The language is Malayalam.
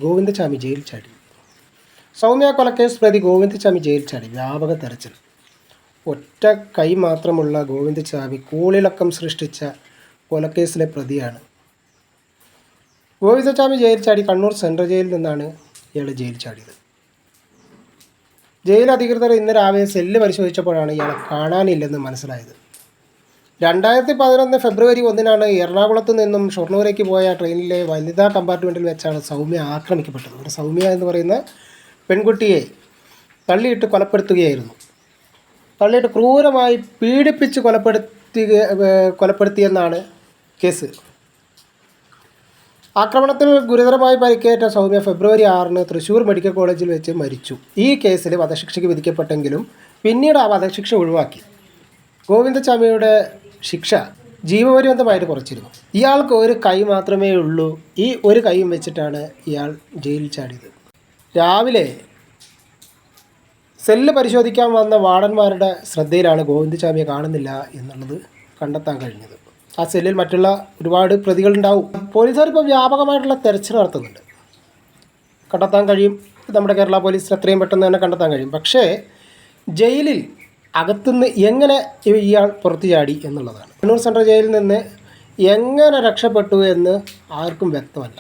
ഗോവിന്ദചാമി ജയിൽ ചാടി. സൗമ്യ കൊലക്കേസ് പ്രതി ഗോവിന്ദചാമി ജയിൽ ചാടി. വ്യാപക തെരച്ചിൽ. ഒറ്റ കൈ മാത്രമുള്ള ഗോവിന്ദചാമി കൂളിളക്കം സൃഷ്ടിച്ച കൊലക്കേസിലെ പ്രതിയാണ്. ഗോവിന്ദചാമി ജയിൽ ചാടി. കണ്ണൂർ സെൻട്രൽ ജയിലിൽ നിന്നാണ് ഇയാൾ ജയിൽ ചാടിയത്. ജയിൽ അധികൃതർ ഇന്ന് രാവിലെ സെല്ല് പരിശോധിച്ചപ്പോഴാണ് ഇയാളെ കാണാനില്ലെന്ന് മനസ്സിലായത്. 2011 ഫെബ്രുവരി 1 എറണാകുളത്ത് നിന്നും ഷൊർണൂരേക്ക് പോയ ട്രെയിനിലെ വനിതാ കമ്പാർട്ട്മെൻറ്റിൽ വെച്ചാണ് സൗമ്യ ആക്രമിക്കപ്പെട്ടത്. ഒരു സൗമ്യ എന്ന് പറയുന്ന പെൺകുട്ടിയെ തള്ളിയിട്ട് കൊലപ്പെടുത്തുകയായിരുന്നു. തള്ളിയിട്ട് ക്രൂരമായി പീഡിപ്പിച്ച് കൊലപ്പെടുത്തിയെന്നാണ് കേസ്. ആക്രമണത്തിൽ ഗുരുതരമായി പരിക്കേറ്റ സൗമ്യ ഫെബ്രുവരി 6 തൃശ്ശൂർ മെഡിക്കൽ കോളേജിൽ വെച്ച് മരിച്ചു. ഈ കേസിൽ വധശിക്ഷയ്ക്ക് വിധിക്കപ്പെട്ടെങ്കിലും പിന്നീട് ആ വധശിക്ഷ ഒഴിവാക്കി. ഗോവിന്ദചാമിയുടെ ശിക്ഷ ജീവപര്യന്തമായിട്ട് കുറച്ചിരുന്നു. ഇയാൾക്ക് ഒരു കൈ മാത്രമേ ഉള്ളൂ. ഈ ഒരു കൈയും വെച്ചിട്ടാണ് ഇയാൾ ജയിലിൽ ചാടിയത്. രാവിലെ സെല്ല് പരിശോധിക്കാൻ വന്ന വാർഡന്മാരുടെ ശ്രദ്ധയിലാണ് ഗോവിന്ദചാമിയെ കാണുന്നില്ല എന്നുള്ളത് കണ്ടെത്താൻ കഴിഞ്ഞത്. ആ സെല്ലിൽ മറ്റുള്ള ഒരുപാട് പ്രതികളുണ്ടാവും. പോലീസുകാർ ഇപ്പോൾ വ്യാപകമായിട്ടുള്ള തെരച്ചിൽ നടത്തുന്നുണ്ട്. കണ്ടെത്താൻ കഴിയും. നമ്മുടെ കേരള പോലീസിന് എത്രയും പെട്ടെന്ന് തന്നെ കണ്ടെത്താൻ കഴിയും. പക്ഷേ ജയിലിൽ അകത്തുനിന്ന് എങ്ങനെ ഇയാൾ പുറത്തു ചാടി എന്നുള്ളതാണ്. കണ്ണൂർ സെൻട്രൽ ജയിലിൽ നിന്ന് എങ്ങനെ രക്ഷപ്പെട്ടു എന്ന് ആർക്കും വ്യക്തമല്ല.